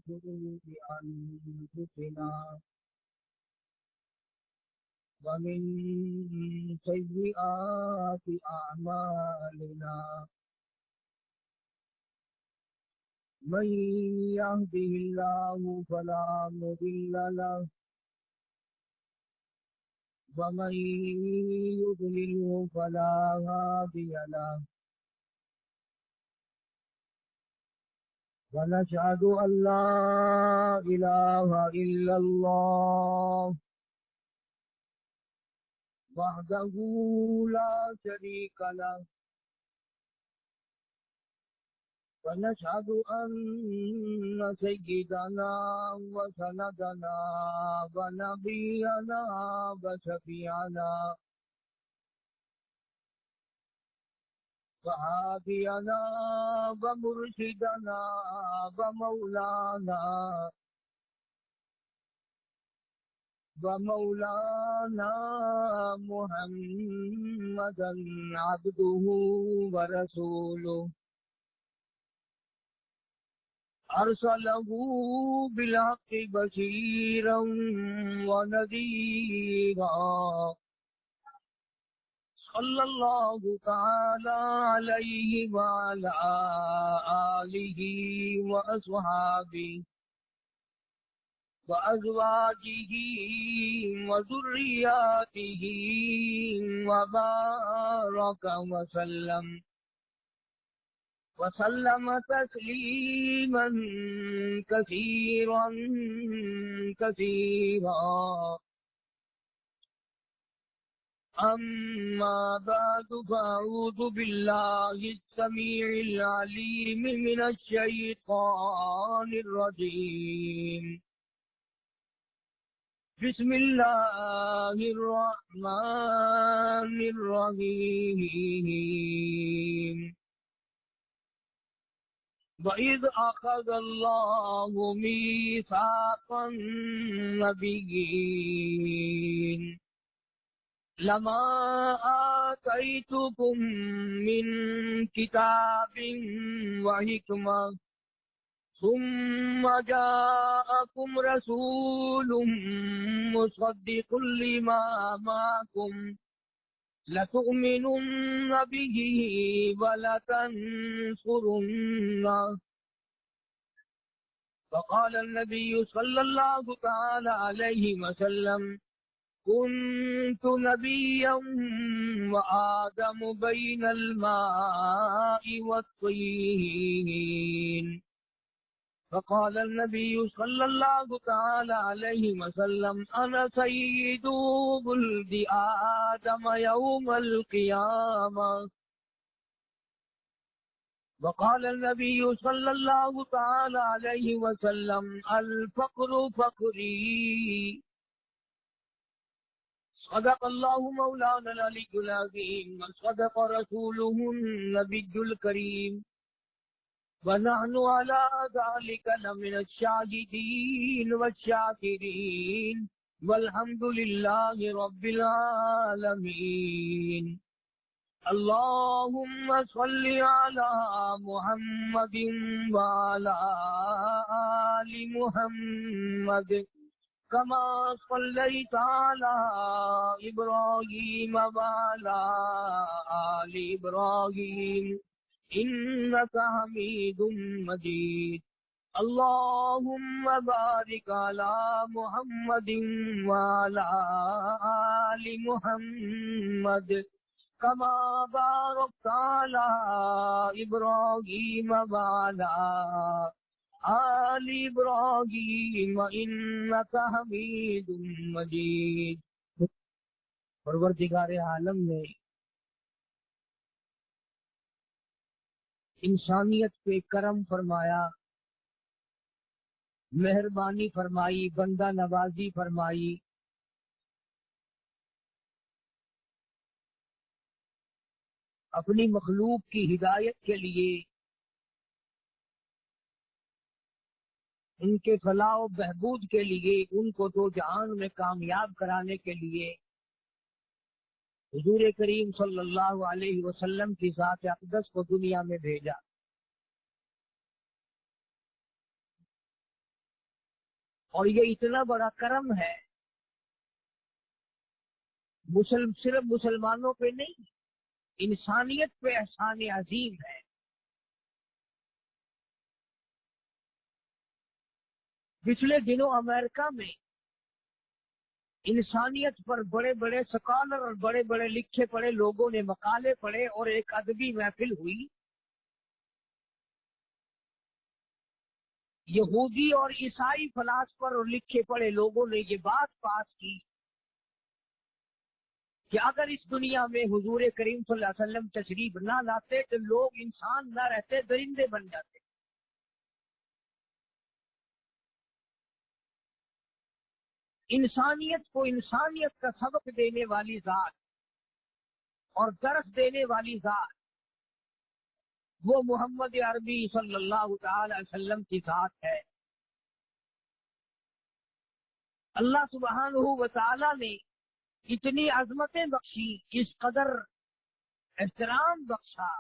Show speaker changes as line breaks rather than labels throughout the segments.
شرور أنفسنا ومن سيئات أعمالنا من يهده الله فلا مضل له ومن يضلله فلا هادي له ونشهد أن لا إله إلا الله وحده لا شريك له ونشهد أن سيدنا وسندنا ونبينا وشفيعنا وهادينا ومرشدنا ومولانا محمدا عبده ورسوله أرسله بالحق بشيرا ونذيرا صلى الله تعالى عليه وعلى آله وأصحابه وأزواجه وذرياته وبارك وسلم تسليما كثيرا أما بعد فأعوذ بالله السميع العليم من الشيطان الرجيم بسم الله الرحمن الرحيم وَإِذْ أَخَذَ اللَّهُ مِيثَاقَ النَّبِيِّينَ لَمَا آتَيْتُكُم مِّن كِتَابٍ وَحِكْمَةٍ ثُمَّ جَاءَكُمْ رَسُولٌ مُّصَدِّقٌ لِّمَا مَعَكُمْ لَتُؤْمِنُنَّ بِهِ وَلَتَنصُرُنَّهُ فقال النبي صلى الله تعالى عليه وسلم كنت نبيا وآدم بين الماء والطين فقال النبي صلى الله تعالى عليه وسلم أنا سيد ولد آدم يوم القيامة وقال النبي صلى الله تعالى عليه وسلم الفقر فقري صدق الله مولانا العلي العظيم وصدق رسوله النبي الكريم ونحن على ذلك لمن الشاهدين والشاكرين والحمد لله رب العالمين اللهم صل على محمد وعلى آل محمد كما صليت على إبراهيم وعلى آل إبراهيم إنك حميد مجيد اللهم بارك على محمد وعلى آل محمد كما باركت على إبراهيم وعلى آل إبراهيم إنك حميد مجيد پروردگار عالم نے انسانیت پہ کرم فرمایا، مہربانی فرمائی، بندہ نوازی فرمائی، اپنی مخلوق کی ہدایت کے لیے، ان کے فلاح و بہبود کے لیے، ان کو دو جہان میں کامیاب کرانے کے لیے حضور کریم صلی اللہ علیہ وسلم کی ذات اقدس کو دنیا میں بھیجا۔ اور یہ اتنا بڑا کرم ہے صرف مسلمانوں پہ نہیں، انسانیت پہ احسان عظیم ہے۔ پچھلے دنوں امریکہ میں انسانیت پر بڑے بڑے سکالر اور بڑے بڑے لکھے پڑھے لوگوں نے مقالے پڑھے اور ایک ادبی محفل ہوئی۔ یہودی اور عیسائی فلاسفر اور لکھے پڑھے لوگوں نے یہ بات پاس کی کہ اگر اس دنیا میں حضور کریم صلی اللہ علیہ وسلم تشریف نہ لاتے تو لوگ انسان نہ رہتے، درندے بن جاتے۔ انسانیت کو انسانیت کا سبق دینے والی ذات اور درس دینے والی ذات وہ محمد عربی صلی اللہ تعالی علیہ وسلم کی ذات ہے۔ اللہ سبحانہ و تعالی نے اتنی عظمتیں بخشی، اس قدر احترام بخشا،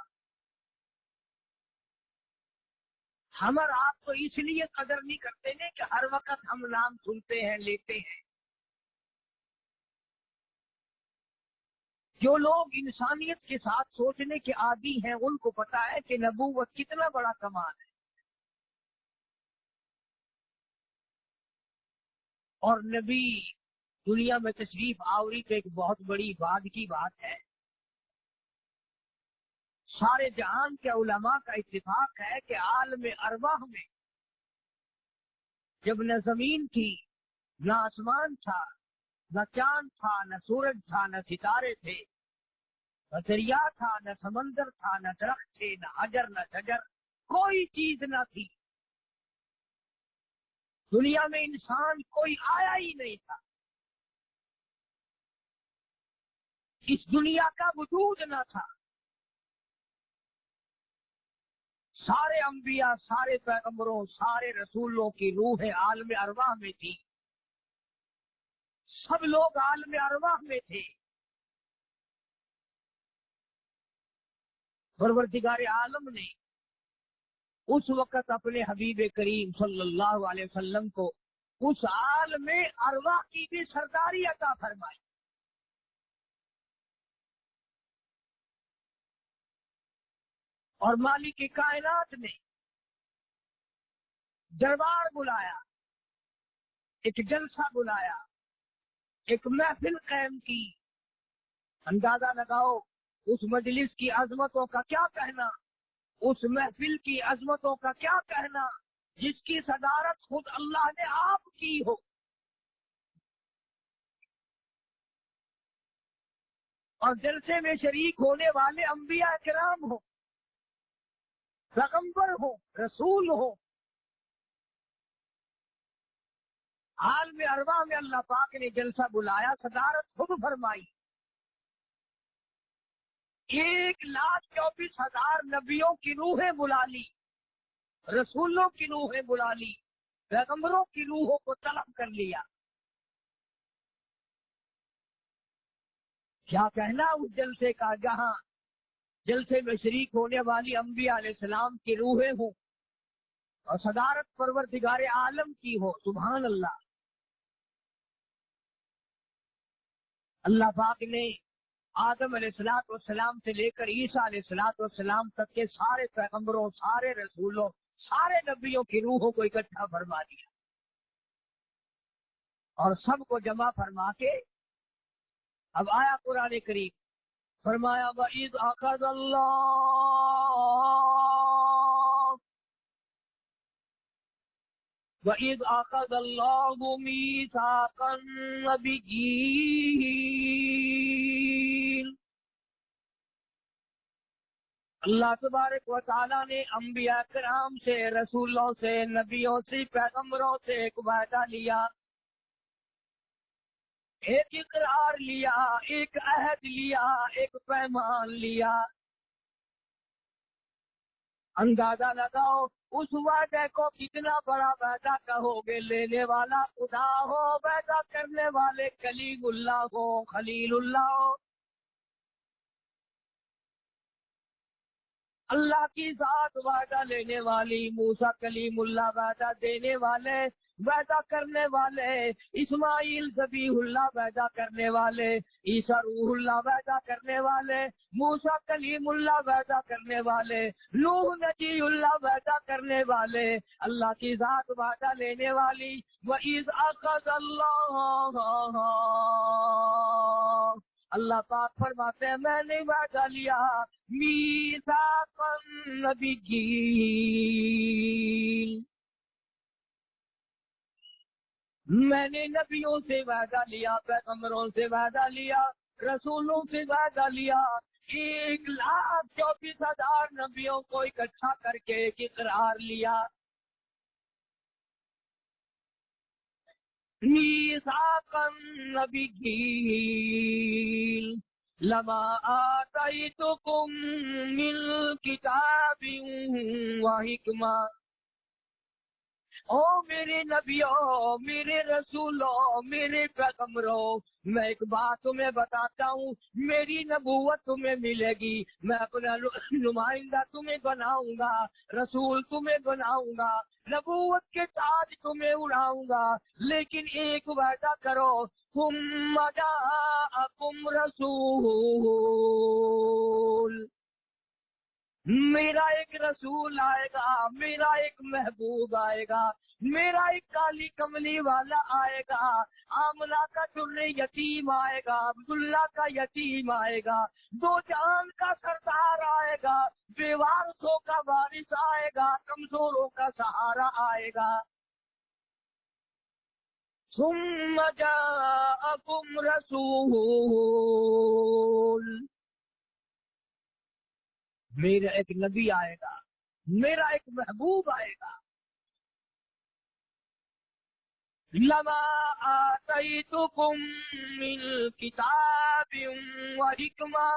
ہم اور آپ تو اس لیے قدر نہیں کرتے ہیں کہ ہر وقت ہم نام سنتے ہیں، لیتے ہیں۔ جو لوگ انسانیت کے ساتھ سوچنے کے عادی ہیں ان کو پتا ہے کہ نبوت کتنا بڑا کمال ہے، اور نبی دنیا میں تشریف آوری تو ایک بہت بڑی بعد کی بات ہے۔ سارے جہان کے علماء کا اتفاق ہے کہ عالم ارواح میں جب نہ زمین تھی، نہ آسمان تھا، نہ چاند تھا، نہ سورج تھا، نہ ستارے تھے، نہ دریا تھا، نہ سمندر تھا، نہ درخت تھے، نہ حجر نہ شجر، کوئی چیز نہ تھی، دنیا میں انسان کوئی آیا ہی نہیں تھا، اس دنیا کا وجود نہ تھا۔ سارے انبیاء، سارے پیغمبروں، سارے رسولوں کی روح عالم ارواح میں تھی، سب لوگ عالم ارواح میں تھے۔ پروردگار عالم نے اس وقت اپنے حبیب کریم صلی اللہ علیہ وسلم کو اس عالم ارواح کی بھی سرداری عطا فرمائی۔ اور مالک کائنات نے دربار بلایا، ایک جلسہ بلایا، ایک محفل قائم کی۔ اندازہ لگاؤ اس مجلس کی عظمتوں کا کیا کہنا، اس محفل کی عظمتوں کا کیا کہنا، جس کی صدارت خود اللہ نے آپ کی ہو۔ اور جلسے میں شریک ہونے والے انبیاء کرام ہوں، پیغمبر ہوں، رسول ہوں۔ عالم ارواح میں اللہ پاک نے جلسہ بلایا، صدارت خود فرمائی۔ 1,24,000 نبیوں کی روحیں بلا لی، رسولوں کی روحیں بلا لی، پیغمبروں کی روحوں کو طلب کر لیا۔ کیا کہنا اس جلسے کا، جہاں جلسے میں شریک ہونے والی انبیاء علیہ السلام کی روحیں ہوں اور صدارت پروردگار عالم کی ہو۔ سبحان اللہ۔ اللہ پاک نے آدم علیہ السلام سے لے کر عیسیٰ علیہ السلام تک کے سارے پیغمبروں، سارے رسولوں، سارے نبیوں کی روحوں کو اکٹھا فرما دیا، اور سب کو جمع فرما کے اب آیا قرآن کریم، فرمایا وَإِذْ أَخَذَ اللَّهُ مِيثَاقَ النَّبِيِّينَ، اللہ تبارک و تعالیٰ نے انبیاء کرام سے، رسولوں سے، نبیوں سے، پیغمبروں سے ایک وعدہ لیا، ایک اقرار لیا، ایک عہد لیا، ایک پیمان لیا۔ اندازہ لگاؤ اس وعدے کو کتنا بڑا وعدہ کہو گے، لینے والا خدا ہو، وعدہ کرنے والے کلیم اللہ ہو، خلیل اللہ ہو۔ اللہ کی ذات وعدہ لینے والی، موسیٰ کلیم اللہ وعدہ دینے والے، وعدہ کرنے والے، اسماعیل ذبیح اللہ وعدہ کرنے والے، عیسیٰ روح اللہ وعدہ کرنے والے، موسیٰ کلیم اللہ وعدہ کرنے والے، نوح نبی اللہ وعدہ کرنے والے، اللہ کی ذات وعدہ لینے والی۔ وَإِذْ أَخَذَ اللَّهُ، اللہ پاک فرماتے ہیں میں نے وعدہ لیا، میثاق النبیین، میں نے نبیوں سے وعدہ لیا، پیغمبروں سے وعدہ لیا، رسولوں سے وعدہ لیا، 1,24,000 نبیوں کو اکٹھا کر کے ایک اقرار لیا۔ میثاق النبیین لما آتیتکم من کتاب و حکمہ، او میرے نبیوں، میرے رسولوں، میرے پیغمبروں، میں ایک بات تمہیں بتاتا ہوں، میری نبوت تمہیں ملے گی، میں اپنا نمائندہ تمہیں بناؤں گا، رسول تمہیں بناؤں گا، نبوت کے تاج تمہیں اڑاؤں گا، لیکن ایک وعدہ کرو، ثم جاءکم رسول، میرا ایک رسول آئے گا، میرا ایک محبوب آئے گا، میرا ایک کالی کملی والا آئے گا، آمنہ کا در یتیم آئے گا، عبداللہ کا یتیم آئے گا، دو جہان کا سردار آئے گا، بے وارثوں کا وارث آئے گا، کمزوروں کا سہارا آئے گا۔ ثم جاءکم رسول، میرا ایک نبی آئے گا، میرا ایک محبوب آئے گا، لما آتیتکم من کتاب و حکمہ،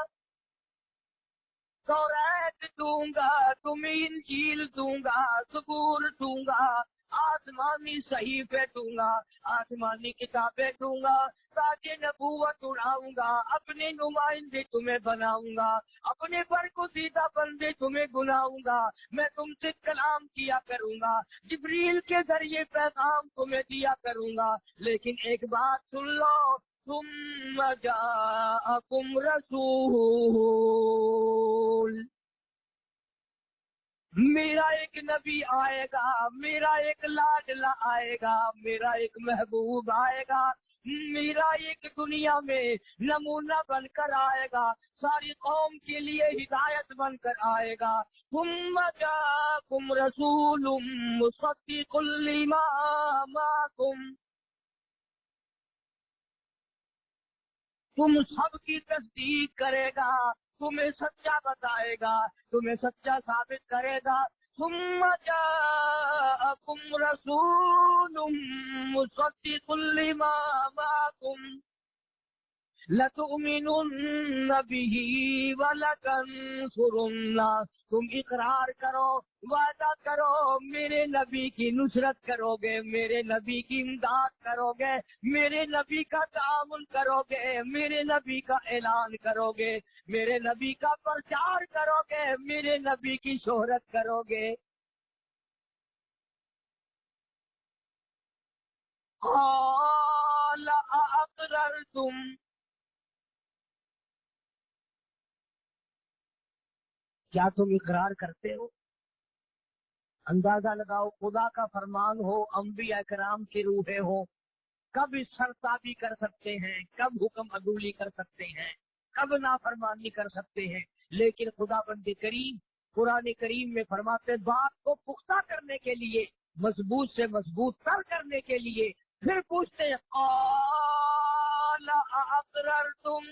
توریت دوں گا، تمہیں انجیل دوں گا، زبور دوں گا، آسمانی صحیفے دوں گا، آسمانی کتابیں دوں گا، تاج نبوت اڑاؤں گا، اپنے نمائندے تمہیں بناؤں گا، اپنے برگزیدہ بندے تمہیں بلاؤں گا، میں تم سے کلام کیا کروں گا، جبریل کے ذریعے پیغام تمہیں دیا کروں گا، لیکن ایک بات سن لو، ثم جاءکم رسول، میرا ایک نبی آئے گا، میرا ایک لاڈلا آئے گا، میرا ایک محبوب آئے گا، میرا ایک دنیا میں نمونہ بن کر آئے گا، ساری قوم کے لیے ہدایت بن کر آئے گا۔ ثم جاءکم رسول مصدق لما معکم، تم سب کی تصدیق کرے گا، تمہیں سچا بتائے گا، تمہیں سچا ثابت کرے گا۔ ثم جاءکم رسول مصدق لما معکم لتؤمنن به ولتنصرنہ، تم اقرار کرو، وعدہ کرو، میرے نبی کی نصرت کرو گے، میرے نبی کی امداد کرو گے، میرے نبی کا تعاون کرو گے، میرے نبی کا اعلان کرو گے، میرے نبی کا پرچار کرو گے، میرے نبی کی شہرت کرو گے۔ قال اقررتم، کیا تم اقرار کرتے ہو؟ اندازہ لگاؤ، خدا کا فرمان ہو، انبیاء کرام کی روحیں ہو، کب سرتابی کر سکتے ہیں، کب حکم عدولی کر سکتے ہیں، کب نافرمانی کر سکتے ہیں، لیکن خدا بند کریم قرآن کریم میں فرماتے بات کو پختہ کرنے کے لیے، مضبوط سے مضبوط تر کرنے کے لیے پھر پوچھتے ہیں قال اقررتم،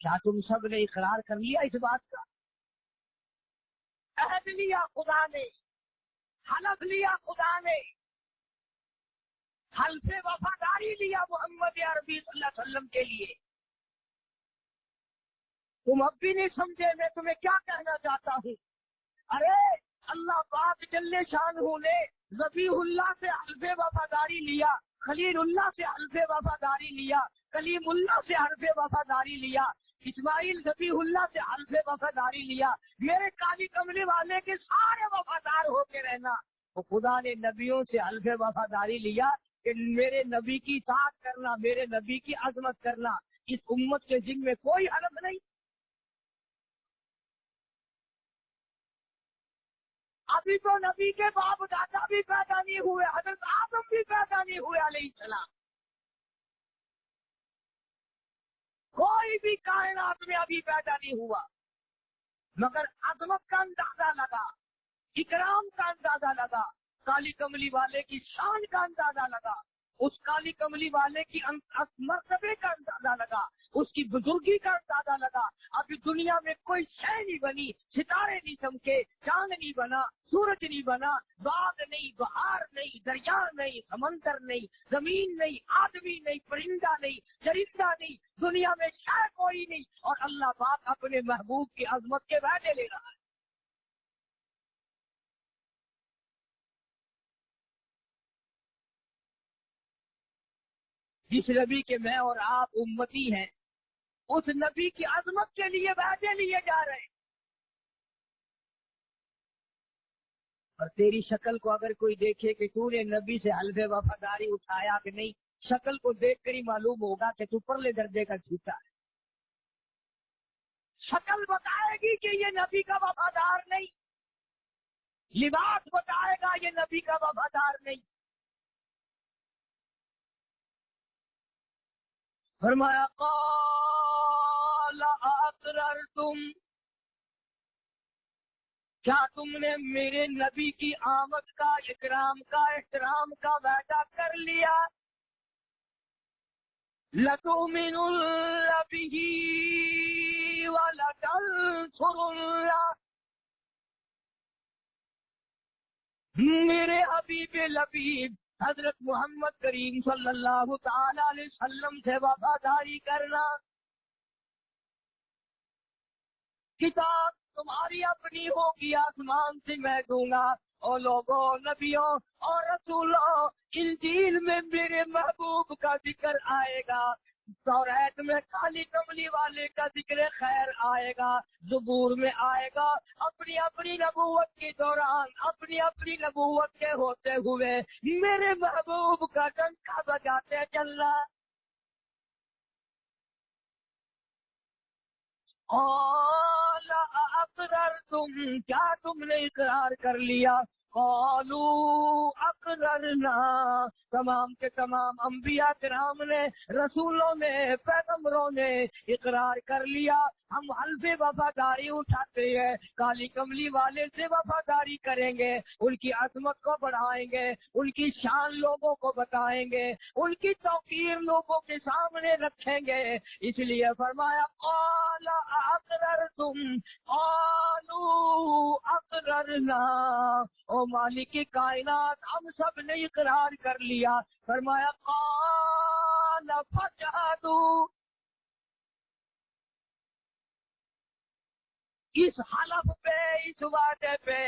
کیا تم سب نے اقرار کر لیا اس بات کا؟ عہد لیا خدا نے، حلف لیا خدا نے، حلف وفاداری لیا محمد عربی صلی اللہ علیہ وسلم کے لیے۔ تم اب بھی نہیں سمجھے میں تمہیں کیا کہنا چاہتا ہوں؟ ارے اللہ پاک جل شانہ نے ذبیح اللہ سے حلف وفاداری لیا، خلیل اللہ سے حلف وفاداری لیا، کلیم اللہ سے حلف وفاداری لیا، اسماعیل ذبیح اللہ سے حلف وفاداری لیا، میرے کالی کملی والے کے سارے وفادار ہو کے رہنا۔ تو خدا نے نبیوں سے حلف وفاداری لیا کہ میرے نبی کی اطاعت کرنا، میرے نبی کی عظمت کرنا، اس امت کے ذمے کوئی حلف نہیں۔ ابھی تو نبی کے باپ دادا بھی پیدا نہیں ہوئے، حضرت آدم بھی پیدا نہیں ہوئے علیہ السلام، کوئی بھی کائنات میں ابھی پیدا نہیں ہوا، مگر عظمت کا اندازہ لگا، اکرام کا اندازہ لگا، کالی کملی والے کی شان کا اندازہ لگا، اس کالی کملی والے کی مرتبے کا اندازہ لگا، اس کی بزرگی کا اندازہ لگا۔ ابھی دنیا میں کوئی شے نہیں بنی، ستارے نہیں چمکے، چاند نہیں بنا، سورج نہیں بنا، باغ نہیں، بہار نہیں، دریا نہیں، سمندر نہیں، زمین نہیں، آدمی نہیں، پرندہ نہیں، چرندہ نہیں، دنیا میں شے کوئی نہیں، اور اللہ پاک اپنے محبوب کی عظمت کے وعدے لے رہا ہے۔ جس نبی کے میں اور آپ امتی ہیں، اس نبی کی عظمت کے لیے وعدے لیے جا رہے ہیں۔ اور تیری شکل کو اگر کوئی دیکھے کہ تو نے نبی سے حلف وفاداری اٹھایا کہ نہیں، شکل کو دیکھ کر ہی معلوم ہوگا کہ تو پرلے درجے کا جھوٹا ہے۔ شکل بتائے گی کہ یہ نبی کا وفادار نہیں، لباس بتائے گا یہ نبی کا وفادار نہیں۔ فرمایا قال اقررتم، کیا تم نے میرے نبی کی آمد کا، اکرام کا، احترام کا وعدہ کر لیا؟ لَتُؤْمِنُنَّ بِهِ وَلَتَنصُرُنَّهُ، میرے حبیب لبیب حضرت محمد کریم صلی اللہ تعالی علیہ وسلم سے وفاداری کرنا۔ کتاب تمہاری اپنی ہوگی، آسمان سے میں دوں گا، اور لوگوں، نبیوں اور رسولوں، انجیل میں میرے محبوب کا ذکر آئے گا، توریت میں کالی کملی والے کا ذکر خیر آئے گا، زبور میں آئے گا، اپنی اپنی نبوت کے دوران، اپنی اپنی نبوت کے ہوتے ہوئے میرے محبوب کا ڈنکا بجاتے چلنا۔ قال اقررتم، کیا تم نے اقرار کر لیا؟ قالوا اقررنا، تمام کے تمام انبیاء کرام نے، رسولوں نے، پیغمبروں نے اقرار کر لیا، ہم حلف وفاداری اٹھاتے ہیں، کالی کملی والے سے وفاداری کریں گے، ان کی عظمت کو بڑھائیں گے، ان کی شان لوگوں کو بتائیں گے، ان کی توقیر لوگوں کے سامنے رکھیں گے۔ اس لیے فرمایا قال اقررتم، قالوا اقررنا، او مالک کائنات ہم سب نے اقرار کر لیا۔ فرمایا قال فاشهدوا، اس حلف پہ، اس وعدے پہ،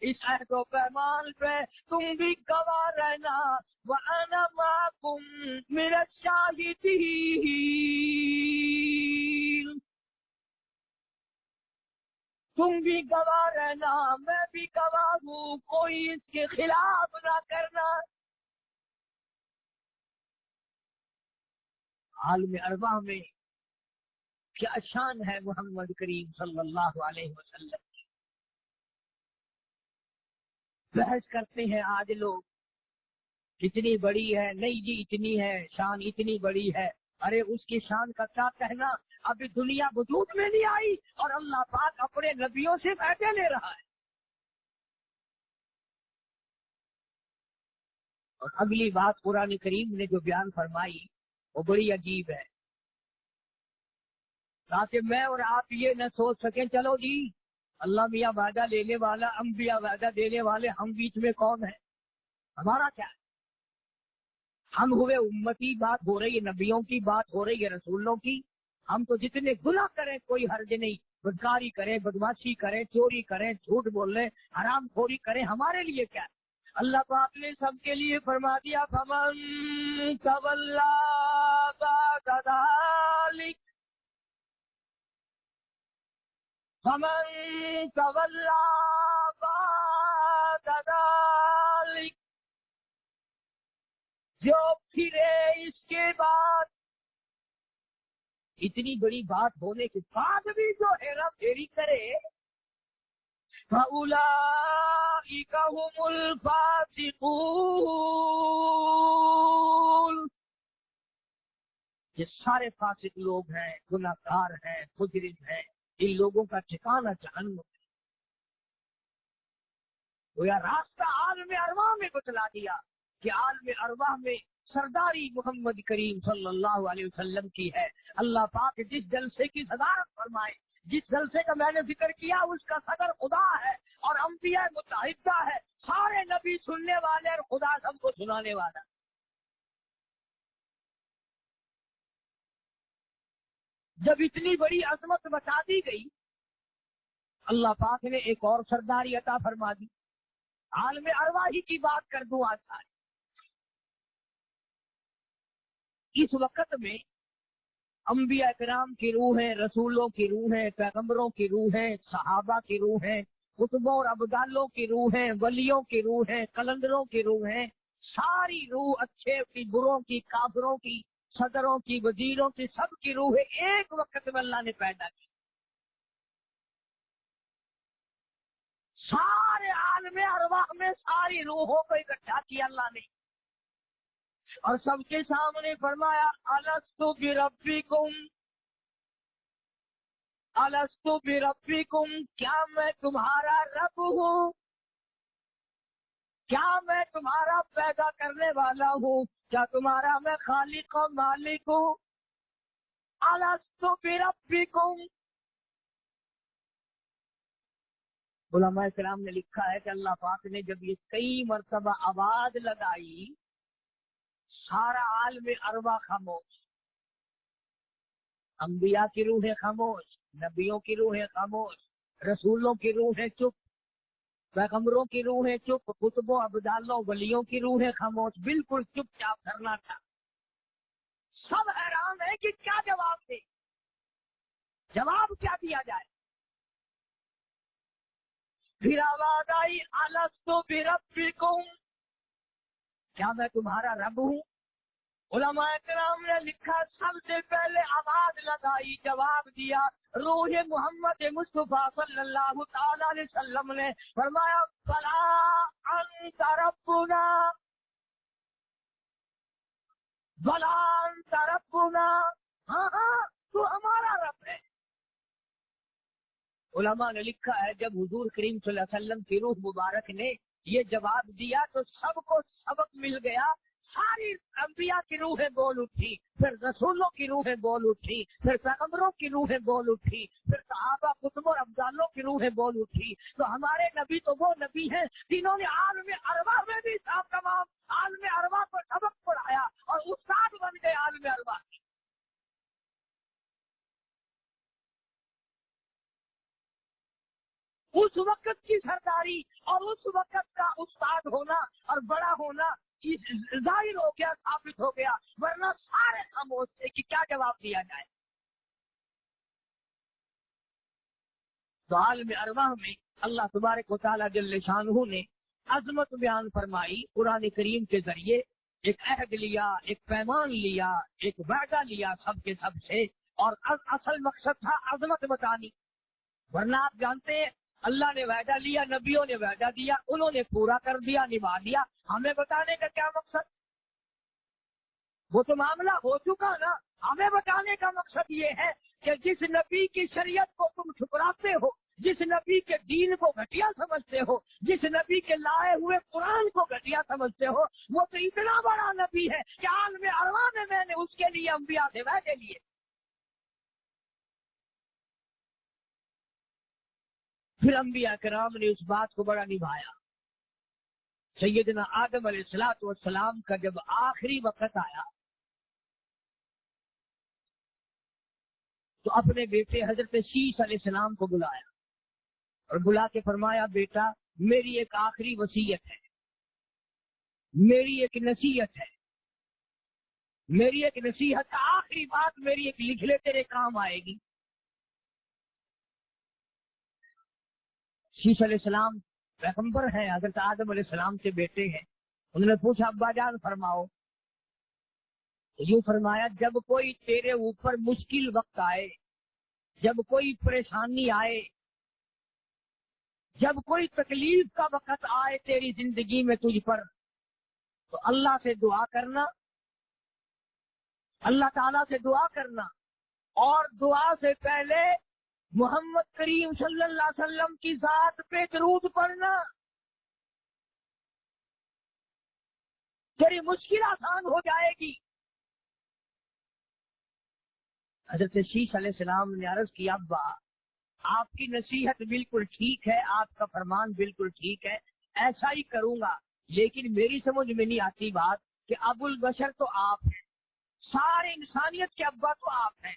اس عہد و پیمان پہ تم بھی گواہ رہنا۔ وَأَنَا مَعَكُمْ مِنَ الشَّاهِدِينَ، تم بھی گواہ رہنا، میں بھی گواہ ہوں، کوئی اس کے خلاف نہ کرنا۔ عالم ارواح میں کیا شان ہے محمد کریم صلی اللہ علیہ وسلم کی۔ بحث کرتے ہیں آج لوگ، کتنی بڑی ہے، نہیں جی اتنی ہے، شان اتنی بڑی ہے۔ ارے اس کی شان کا کیا کہنا، ابھی دنیا وجود میں نہیں آئی اور اللہ پاک اپنے نبیوں سے وعدے لے رہا ہے۔ اور اگلی بات قرآن کریم نے جو بیان فرمائی وہ بڑی عجیب ہے، تاکہ میں اور آپ یہ نہ سوچ سکیں چلو جی اللہ میاں وعدہ لینے والا، انبیاء وعدہ دینے والے، ہم بیچ میں کون ہیں، ہمارا کیا ہے؟ ہم ہوئے امتی، بات ہو رہی ہے نبیوں کی، بات ہو رہی ہے رسولوں کی۔ ہم تو جتنے گناہ کریں کوئی حرج نہیں، بدکاری کریں، بدماشی کریں، چوری کریں، جھوٹ بولیں، حرام خوری کریں، ہمارے لیے کیا ہے؟ اللہ پاک نے سب کے لیے فرما دیا فمن تولی بعد ذلک، فمن تولا بعد ذلك، جو پھرے اس کے بعد، اتنی بڑی بات ہونے کے بعد بھی جو ہیرا پھیری کرے، فَأُولَٰئِكَ هُمُ الْفَاسِقُونَ، یہ سارے فاسق لوگ ہیں، گناہگار ہیں، مجرم ہیں، ان لوگوں کا ٹھکانہ جہنم ہے۔ گویا راستہ عالم ارواح میں بتلا دیا کہ عالم ارواح میں سرداری محمد کریم صلی اللہ علیہ وسلم کی ہے۔ اللہ پاک جس جلسے کی صدارت فرمائے، جس جلسے کا میں نے ذکر کیا اس کا صدر خدا ہے اور انبیاء متحدہ ہے، سارے نبی سننے والے اور خدا سب کو سنانے والا۔ جب اتنی بڑی عظمت بتا دی گئی، اللہ پاک نے ایک اور سرداری عطا فرما دی۔ عالم ارواحی کی بات کر دوں آج ساری۔ اس وقت میں انبیاء کرام کی روحیں، رسولوں کی روحیں، پیغمبروں کی روحیں، صحابہ کی روحیں، قطبوں اور ابدالوں کی روحیں، ولیوں کی روحیں، قلندروں کی روحیں، ساری روح، اچھے کی، بروں کی، کافروں کی، صدروں کی، وزیروں کی، سب کی روحیں ایک وقت میں اللہ نے پیدا کی۔ سارے عالم ارواح میں ساری روحوں کو اکٹھا کیا اللہ نے، اور سب کے سامنے فرمایا الستو بربکم، الستو بربکم، کیا میں تمہارا رب ہوں؟ کیا میں تمہارا پیدا کرنے والا ہوں؟ کیا تمہارا میں خالق و مالک ہوں؟ الستو بربکم۔ علماء کرام نے لکھا ہے کہ اللہ پاک نے جب یہ کئی مرتبہ آواز لگائی، سارا عالم ارواح خاموش، انبیاء کی روحیں خاموش، نبیوں کی روحیں خاموش، رسولوں کی روحیں چپ، پیغمبروں کی روحیں چپ، قطبوں، ابدالوں، ولیوں کی روحیں خاموش، بالکل چپ چاپ کرنا تھا۔ سب حیران ہے کہ کیا جواب دے، جواب کیا دیا جائے۔ پھر آواز آئی الستو بربکم، کیا میں تمہارا رب ہوں؟ علماء کرام نے لکھا سب سے پہلے آواز لگائی، جواب دیا روح محمد مصطفیٰ صلی اللہ تعالی علیہ وسلم نے، فرمایا بلا انت ربنا، بلا انت ربنا، ہاں ہاں تو ہمارا رب ہے۔ علماء نے لکھا ہے جب حضور کریم صلی اللہ علیہ وسلم کی روح مبارک نے یہ جواب دیا تو سب کو سبق مل گیا، ساری انبیاء کی روحیں بول اٹھی، پھر رسولوں کی روحیں بول اٹھی، پھر پیغمبروں کی روحیں بول اٹھی، پھر صحابہ، قطب اور ابدالوں کی روحیں بول اٹھی۔ تو ہمارے نبی تو وہ نبی ہیں جنہوں نے عالم ارواح میں بھی تمام عالم ارواح کو سبق پڑھایا اور استاد بن گئے عالم ارواح۔ اس وقت کی سرداری اور اس وقت کا استاد ہونا اور بڑا ہونا ظاہر ہو گیا، ثابت ہو گیا، ورنہ سارے خاموش تھے کہ کیا جواب دیا جائے۔ تو عالم ارواح میں اللہ تبارک و تعالیٰ جل شانہ نے عظمت بیان فرمائی، قرآن کریم کے ذریعے ایک عہد لیا، ایک پیمان لیا، ایک وعدہ لیا سب کے سب سے، اور اصل مقصد تھا عظمت بتانی۔ ورنہ آپ جانتے ہیں اللہ نے وعدہ لیا، نبیوں نے وعدہ دیا، انہوں نے پورا کر دیا، نبھا دیا، ہمیں بتانے کا کیا مقصد؟ وہ تو معاملہ ہو چکا نا۔ ہمیں بتانے کا مقصد یہ ہے کہ جس نبی کی شریعت کو تم ٹھکراتے ہو، جس نبی کے دین کو گھٹیا سمجھتے ہو، جس نبی کے لائے ہوئے قرآن کو گھٹیا سمجھتے ہو، وہ تو اتنا بڑا نبی ہے کہ عالم ارواح میں نے اس کے لیے انبیاء سے وعدے لیے۔ پھر انبیاء کرام نے اس بات کو بڑا نبھایا۔ سیدنا آدم علیہ السلام کا جب آخری وقت آیا تو اپنے بیٹے حضرت شیش علیہ السلام کو بلایا اور بلا کے فرمایا بیٹا میری ایک آخری وصیت ہے، میری ایک نصیحت ہے، میری ایک نصیحت آخری بات میری ایک لکھ لے تیرے کام آئے گی۔ شیش علیہ السلام پیغمبر ہیں، حضرت آدم علیہ السلام کے بیٹے ہیں. انہوں نے پوچھا ابا جان فرماؤ. یوں فرمایا جب کوئی تیرے اوپر مشکل وقت آئے، جب کوئی پریشانی آئے، جب کوئی تکلیف کا وقت آئے تیری زندگی میں تجھ پر، تو اللہ سے دعا کرنا، اللہ تعالیٰ سے دعا کرنا، اور دعا سے پہلے محمد کریم صلی اللہ علیہ وسلم کی ذات پہ درود پڑھنا. تیری مشکل آسان ہو جائے گی. حضرت شیش علیہ السلام نے عرض کیا ابا آپ کی نصیحت بالکل ٹھیک ہے، آپ کا فرمان بالکل ٹھیک ہے، ایسا ہی کروں گا، لیکن میری سمجھ میں نہیں آتی بات کہ ابو البشر تو آپ ہیں، سارے انسانیت کے ابا تو آپ ہیں،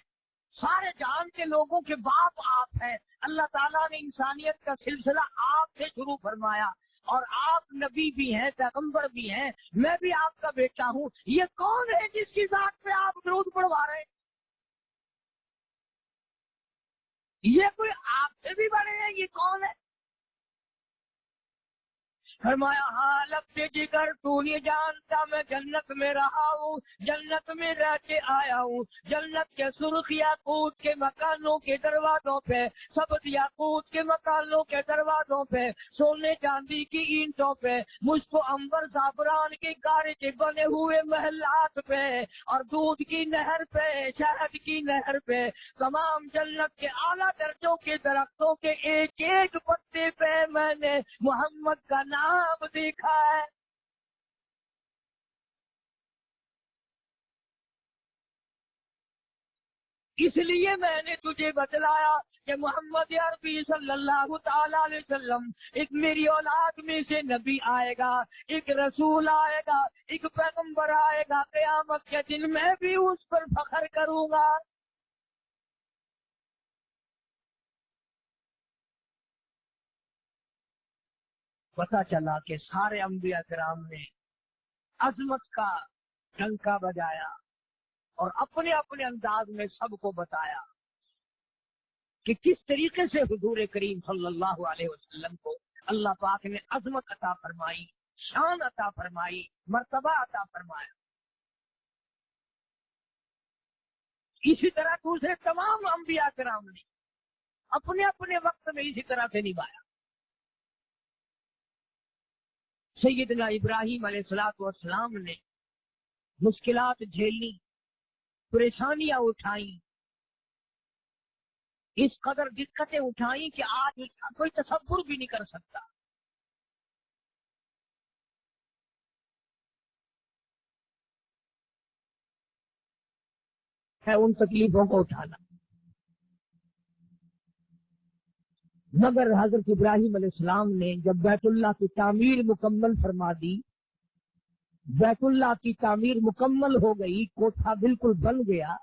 سارے جہان کے لوگوں کے باپ آپ ہیں. اللہ تعالیٰ نے انسانیت کا سلسلہ آپ سے شروع فرمایا، اور آپ نبی بھی ہیں، پیغمبر بھی ہیں، میں بھی آپ کا بیٹا ہوں. یہ کون ہے جس کی ذات پہ آپ درود پڑھوا رہے ہیں؟ یہ کوئی آپ سے بھی بڑے ہیں؟ یہ کون ہے؟ فرمایا ہاں لب جگر تو نہیں جانتا میں جنت میں رہا ہوں، جنت میں رہ کے آیا ہوں، جنت کے سرخ یاقوت کے مکانوں کے دروازوں پہ، سبز یاقوت کے مکانوں کے دروازوں پہ، سونے چاندی کی اینٹوں پہ، مجھ کو عنبر زعفران کے گارے کے بنے ہوئے محلات پہ، اور دودھ کی نہر پہ، شہد کی نہر پہ، تمام جنت کے اعلیٰ درجوں کے درختوں کے ایک ایک پتے پہ میں نے محمد کا نام دیکھا ہے. اس لیے میں نے تجھے بتلایا کہ محمد عربی صلی اللہ تعالی علیہ وسلم ایک میری اولاد میں سے نبی آئے گا، ایک رسول آئے گا، ایک پیغمبر آئے گا، قیامت کے دن میں بھی اس پر فخر کروں گا. پتہ چلا کہ سارے انبیاء کرام نے عظمت کا ڈنکا بجایا اور اپنے اپنے انداز میں سب کو بتایا کہ کس طریقے سے حضور کریم صلی اللہ علیہ وسلم کو اللہ پاک نے عظمت عطا فرمائی، شان عطا فرمائی، مرتبہ عطا فرمایا. اسی طرح دوسرے تمام انبیاء کرام نے اپنے اپنے وقت میں اسی طرح سے نبھایا. سیدنا ابراہیم علیہ السلام نے مشکلات جھیلنی، پریشانیاں اٹھائیں، اس قدر دقتیں اٹھائیں کہ آج اس کا کوئی تصور بھی نہیں کر سکتا. ہے ان تکلیفوں کو اٹھانا. مگر حضرت ابراہیم علیہ السلام نے جب بیت اللہ کی تعمیر مکمل فرما دی، بیت اللہ کی تعمیر مکمل ہو گئی، کوٹھا بالکل بن گیا،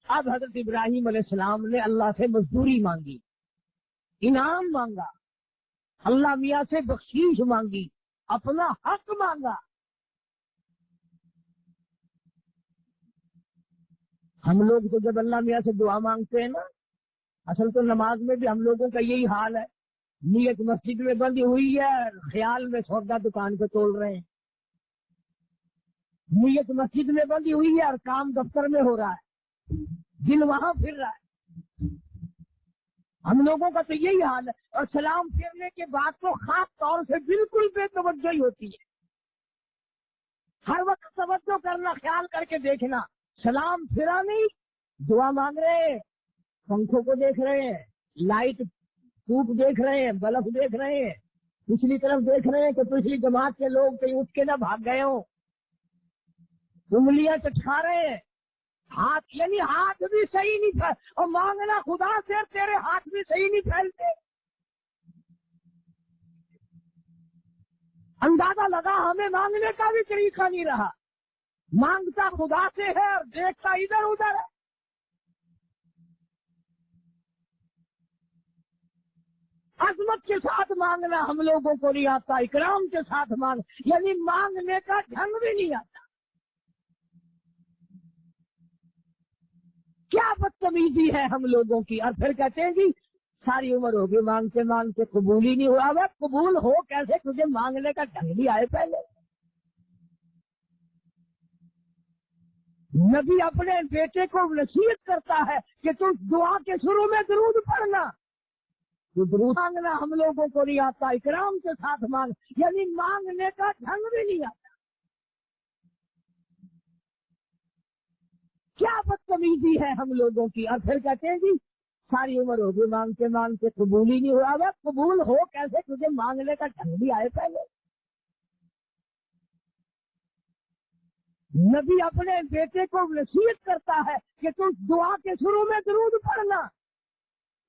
اب حضرت ابراہیم علیہ السلام نے اللہ سے مزدوری مانگی، انعام مانگا، اللہ میاں سے بخشش مانگی، اپنا حق مانگا. ہم لوگ تو جب اللہ میاں سے دعا مانگتے ہیں نا، اصل تو نماز میں بھی ہم لوگوں کا یہی حال ہے، نیت مسجد میں بندی ہوئی ہے، خیال میں سودا دکان پہ تول رہے ہیں. نیت مسجد میں بندی ہوئی ہے اور کام دفتر میں ہو رہا ہے، دل وہاں پھر رہا ہے. ہم لوگوں کا تو یہی حال ہے. اور سلام پھیرنے کے بعد تو خاص طور سے بالکل بے توجہی ہوتی ہے. ہر وقت توجہ کرنا، خیال کر کے دیکھنا، سلام پھرا نہیں، دعا مانگ رہے ہیں، پنکھوں کو دیکھ رہے ہیں، لائٹ ٹوپ دیکھ رہے ہیں، بلب دیکھ رہے ہیں، پچھلی طرف دیکھ رہے ہیں کہ پچھلی جماعت کے لوگ کہیں اٹھ کے نہ بھاگ گئے ہوں، انگلیاں چٹکا رہے ہیں، ہاتھ یعنی ہاتھ بھی صحیح نہیں پھیل، اور مانگنا خدا سے تیرے ہاتھ بھی صحیح نہیں پھیلتے. اندازہ لگا ہمیں مانگنے کا بھی طریقہ نہیں رہا، مانگتا خدا سے ہے اور دیکھتا ادھر ادھر ہے. عظمت کے ساتھ مانگنا ہم لوگوں کو نہیں آتا، اکرام کے ساتھ یعنی مانگنے کا ڈھنگ بھی نہیں آتا. کیا بدتمیزی ہے ہم لوگوں کی. اور پھر کہتے ہیں جی ساری عمر ہوگی مانگتے مانگتے قبول ہی نہیں ہوا. قبول ہو کیسے؟ تجھے مانگنے کا ڈھنگ نہیں آئے پہلے. نبی اپنے بیٹے کو نصیحت کرتا ہے کہ تم دعا کے شروع میں درود پڑھنا. تو درود مانگنا ہم لوگوں کو نہیں آتا، اکرام کے ساتھ مانگ، یعنی مانگنے کا ڈھنگ بھی نہیں آتا. کیا بدتمیزی ہے ہم لوگوں کی. اور پھر کہتے ہیں جی ساری عمر ہوگی مانگتے مانگتے قبول ہی نہیں ہوا. قبول ہو کیسے؟ تجھے مانگنے کا ڈھنگ بھی آئے پہلے. نبی اپنے بیٹے کو نصیحت کرتا ہے کہ تم دعا کے شروع میں درود پڑھنا.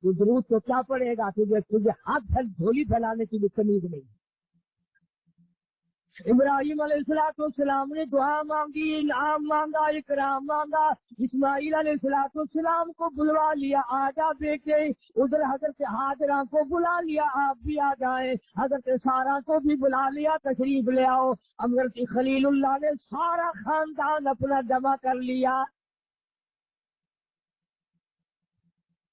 تو درود تو کیا پڑے گا؟ تجھے ہاتھ جھولی پھیلانے کی بھی تمیز نہیں. ابراہیم علیہ السلام نے دعا مانگی، انعام مانگا، اکرام مانگا. اسماعیل علیہ السلام کو بلوا لیا، آجا بیٹے. ادھر حضرت ہاجرہ کو بلا لیا، آپ بھی آ جائیں. حضرت سارہ کو بھی بلا لیا، تشریف لے آؤ. حضرت خلیل اللہ نے سارا خاندان اپنا جمع کر لیا.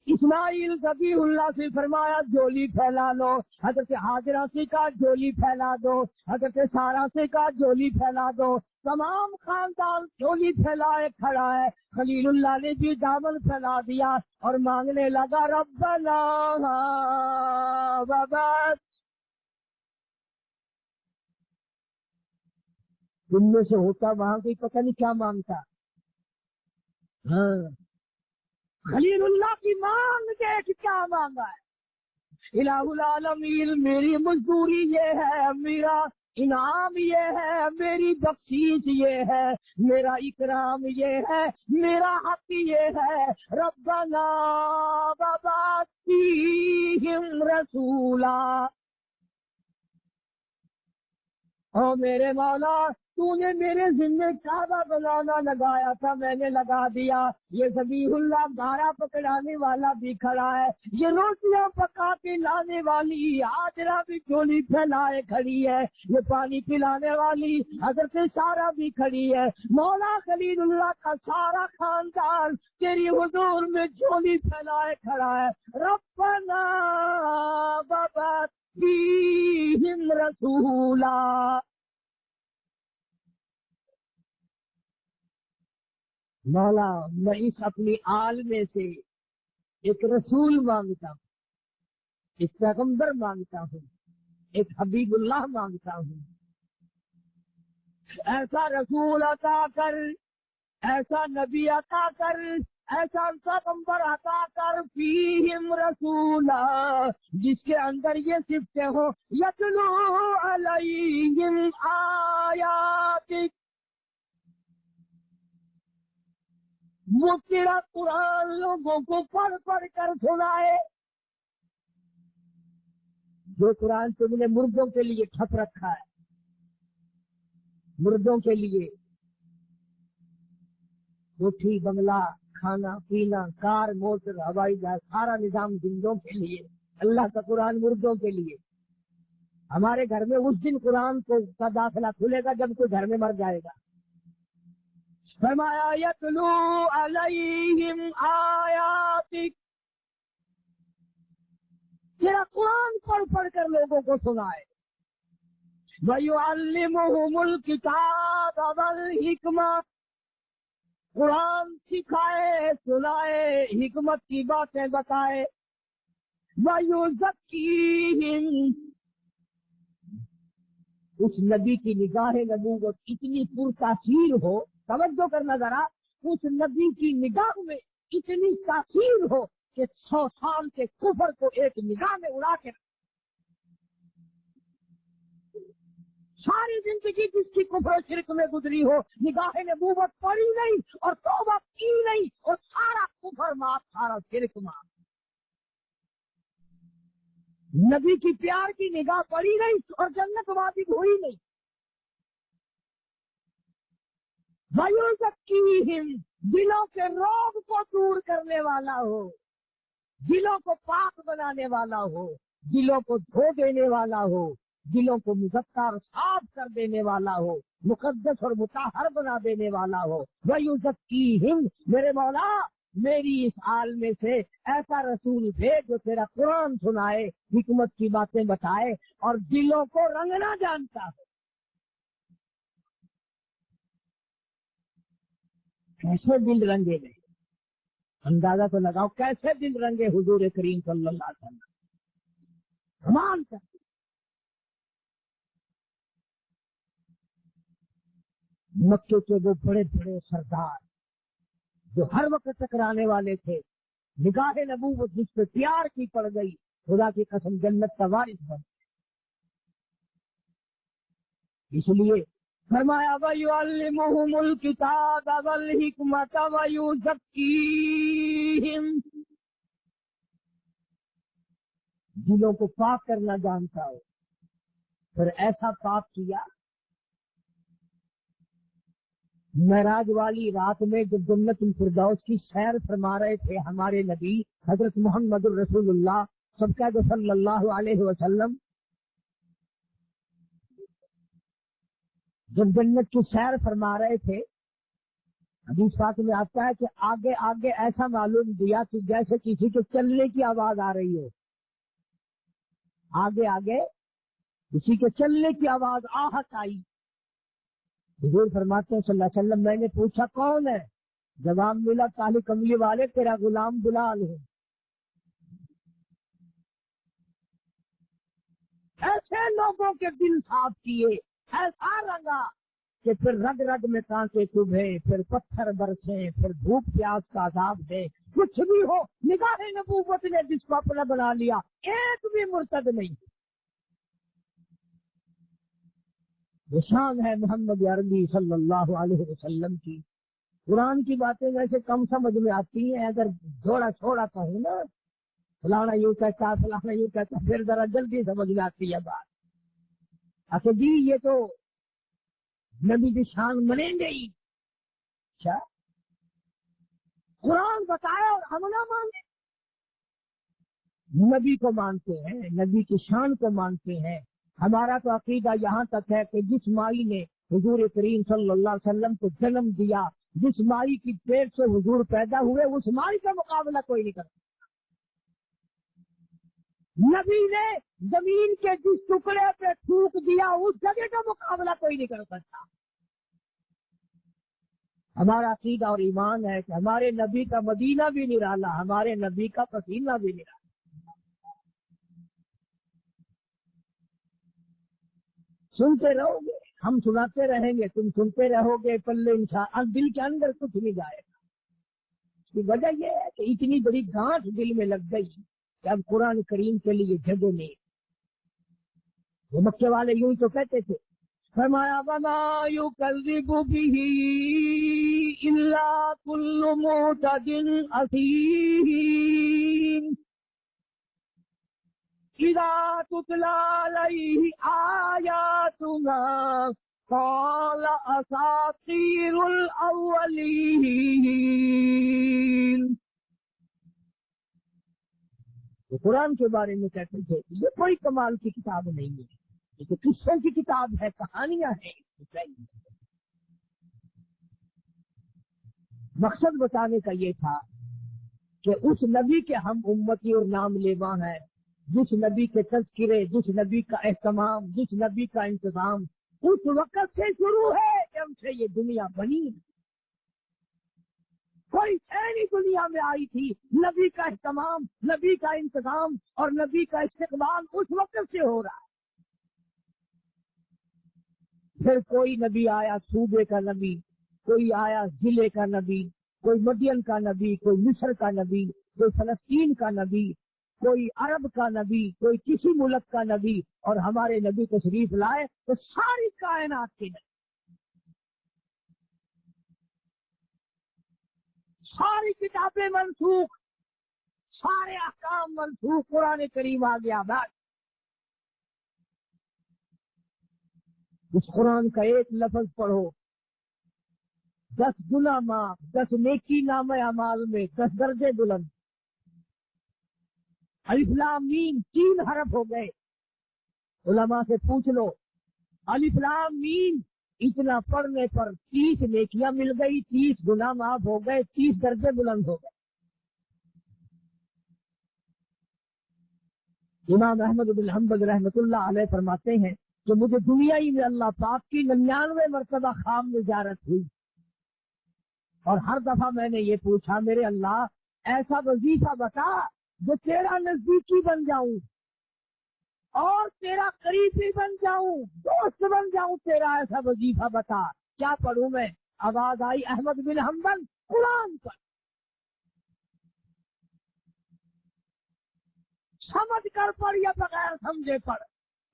اسماعیل ذبیح اللہ سے فرمایا جھولی پھیلا لو. حضرت ہاجرہ سے کہا جھولی پھیلا دو. حضرت سارہ سے کہا جھولی پھیلا دو. تمام خاندان جھولی پھیلائے کھڑا ہے. خلیل اللہ نے بھی دامن پھیلا دیا اور مانگنے لگا ربنا وبعث. ان میں سے ہوتا وہاں کوئی پتہ نہیں کیا مانگتا. ہاں خلیل اللہ کی مانگ دیکھ کیا مانگا ہے. الہ العالمین میری مزدوری یہ ہے، میرا انعام یہ ہے، میری بخشش یہ ہے، میرا اکرام یہ ہے، میرا حق یہ ہے. ربنا وبعث فیہم رسولا. او میرے مولا تو نے میرے ذمہ کعبہ بنانا لگایا تھا، میں نے لگا دیا. یہ ذبیح اللہ گارا پکڑانے والا بھی کھڑا ہے، یہ روٹیاں پکا کے لانے والی ہاجرہ بھی جھولی پھیلائے کھڑی ہے، یہ پانی پلانے والی حضرت سارہ بھی کھڑی ہے. مولا خلیل اللہ کا سارا خاندان تیری حضور میں جھولی پھیلائے کھڑا ہے. ربنا وبعث فیہم رسولا. مولا میں اس اپنی آل میں سے ایک رسول مانگتا ہوں، ایک پیغمبر مانگتا ہوں، ایک حبیب اللہ مانگتا ہوں. ایسا رسول عطا کر، ایسا نبی عطا کر، ایسا پیغمبر عطا کر فیہم رسولا جس کے اندر یہ صفتیں ہوں یتلو علیہم آیاتک. وہ تیرا قرآن لوگوں کو پڑھ پڑھ کر سنائے. جو قرآن تم نے مردوں کے لیے ٹھپ رکھا ہے، مردوں کے لیے کوٹھی بنگلہ کھانا پینا کار موٹر ہوائی جہاز سارا نظام زندوں کے لیے. اللہ کا قرآن مردوں کے لیے. ہمارے گھر میں اس دن قرآن کا داخلہ کھلے گا جب کوئی گھر میں مر جائے گا. فرمایا یتلو علیہم آیاتک، تیرا قرآن پڑھ پڑھ کر لوگوں کو سنائے. وَيُعَلِّمُهُمُ الْكِتَابَ وَالْحِکْمَةَ، قرآن سکھائے سنائے حکمت کی باتیں بتائے. وَيُزَكِّيهِمْ، اس نبی کی نگاہ نبوت اتنی پرتاثیر ہو، توجہ کرنا ذرا، اس نبی کی نگاہ میں اتنی تاثیر ہو کہ 100 سال کے کفر کو ایک نگاہ میں اڑا کے ساری زندگی جس کی کفر و شرک میں گزری ہو، نگاہ نبوت پڑی نہیں اور توبہ کی نہیں اور سارا کفر معاف، سارا شرک معاف. نبی کی پیار کی نگاہ پڑی نہیں اور جنت واجب ہوئی نہیں. وَيُزَكِّيهِمْ، دلوں کے روگ کو دور کرنے والا ہو، دلوں کو پاک بنانے والا ہو، دلوں کو دھو دینے والا ہو، دلوں کو مزکر صاف کر دینے والا ہو، مقدس اور مطہر بنا دینے والا ہو. وَيُزَكِّيهِمْ، میرے مولا میری اس حال میں سے ایسا رسول بھیج جو تیرا قرآن سنائے، حکمت کی باتیں بتائے اور دلوں کو رنگنا جانتا ہو۔ کیسے دل رنگے گئے، اندازہ تو لگاؤ کیسے دل رنگے حضور کریم صلی اللہ علیہ وسلم، کمال کرتے۔ مکے کے وہ بڑے بڑے سردار جو ہر وقت ٹکرانے والے تھے، نگاہ نبوت جس پہ پیار کی پڑ گئی، خدا کی قسم جنت کا وارث بن گئے۔ اس لیے فرمایا وَيُعَلِّمُهُمُ الْكِتَابَ وَالْحِكْمَةَ وَيُزَكِّيهِمْ، دلوں کو پاک کرنا جانتا ہو۔ پھر ایسا پاک کیا، معراج والی رات میں جب جنت الفردوس کی سیر فرما رہے تھے ہمارے نبی حضرت محمد الرسول اللہ سب کا جو صلی اللہ علیہ وسلم، جب جنت کی سیر فرما رہے تھے، حدیث پاک میں آتا ہے کہ آگے آگے ایسا معلوم دیا کہ جیسے کسی کے چلنے کی آواز آ رہی ہو، آگے آگے کسی کے چلنے کی آواز آہٹ آئی۔ حضور فرماتے ہیں صلی اللہ علیہ وسلم، میں نے پوچھا کون ہے؟ جواب ملا کالی کملی والے تیرا غلام بلال ہے۔ ایسے لوگوں کے دل صاف کیے، ایسا رنگا کہ پھر رگ رگ میں کانٹے چبھے، پھر پتھر برسے، پھر بھوک پیاس کا عذاب دے، کچھ بھی ہو، نگاہ نبوت نے جس کو اپنا بنا لیا ایک بھی مرتد نہیں۔ وہ شان ہے محمد عربی صلی اللہ علیہ وسلم کی۔ قرآن کی باتیں ویسے کم سمجھ میں آتی ہیں، اگر تھوڑا چھوڑا کہوں نا، فلانا یوں کہتا فلانا یوں کہتا، پھر ذرا جلدی سمجھ میں آتی ہے بات۔ اچھا جی یہ تو نبی کی شان منیں گے ہی، اچھا قرآن بتایا اور ہم نہ مانیں، نبی کو مانتے ہیں، نبی کی شان کو مانتے ہیں۔ ہمارا تو عقیدہ یہاں تک ہے کہ جس مائی نے حضور کریم صلی اللہ علیہ وسلم کو جنم دیا، جس مائی کی پیٹ سے حضور پیدا ہوئے، اس مائی کا مقابلہ کوئی نہیں کرتا۔ نبی نے زمین کے جس ٹکڑے پہ تھوک دیا، اس جگہ کا مقابلہ کوئی نہیں کر سکتا۔ ہمارا عقیدہ اور ایمان ہے کہ ہمارے نبی کا مدینہ بھی نرالا، ہمارے نبی کا پسینہ بھی نرالا۔ سنتے رہو گے، ہم سناتے رہیں گے، تم سنتے رہو گے، پلے انشاءاللہ دل کے اندر کچھ نہیں جائے گا۔ اس کی وجہ یہ ہے کہ اتنی بڑی گانٹھ دل میں لگ گئی کہ اب قرآن کریم کے لیے جگہ نہیں۔ وہ مکے والے یوں تو کہتے تھے، فرمایا وما یکذب بہ الا کل معتد اثیم، اذا تتلی علیہ آیاتنا قال اساطیر الاولین۔ وہ قرآن کے بارے میں کہتے تھے یہ کوئی کمال کی کتاب نہیں ہے، یہ تو قصوں کی کتاب ہے، کہانیاں ہیں۔ مقصد بتانے کا یہ تھا کہ اس نبی کے ہم امتی اور نام لیوا ہیں، جس نبی کے تذکرے، جس نبی کا اہتمام، جس نبی کا انتظام اس وقت سے شروع ہے جب سے یہ دنیا بنی۔ کوئی ایسی دنیا میں آئی تھی، نبی کا اہتمام، نبی کا انتظام اور نبی کا استقبال اس وقت سے ہو رہا ہے۔ پھر کوئی نبی آیا صوبے کا نبی، کوئی آیا ضلع کا نبی، کوئی مدین کا نبی، کوئی مصر کا نبی، کوئی فلسطین کا نبی، کوئی عرب کا نبی، کوئی کسی ملک کا نبی، اور ہمارے نبی تشریف لائے تو ساری کائنات کے نبی، ساری کتابیں منسوخ، سارے احکام منسوخ، قرآن کریم آ گیا۔ بس اس قرآن کا ایک لفظ پڑھو، 10 گناہ معاف، 10 نیکی نامہ اعمال میں 10 درجے بلند۔ الف لام میم 3 حرف ہو گئے۔ علماء سے پوچھ لو، الف لام میم اتنا پڑھنے پر 30 نیکیاں مل گئی، 30 گناہ معاف ہو گئے، 30 درجے بلند ہو گئے۔ امام احمد بن حنبل رحمۃ اللہ علیہ فرماتے ہیں کہ مجھے دنیا ہی میں اللہ پاک کی 99 مرتبہ خواب میں زیارت ہوئی، اور ہر دفعہ میں نے یہ پوچھا میرے اللہ ایسا وظیفہ بتا جو تیرا نزدیکی بن جاؤں اور تیرا قریبی بن جاؤں، دوست بن جاؤں، تیرا ایسا وظیفہ بتا، کیا پڑھوں میں؟ آواز آئی احمد بن حنبل قرآن پر، سمجھ کر پڑھ یا بغیر سمجھے پڑھ،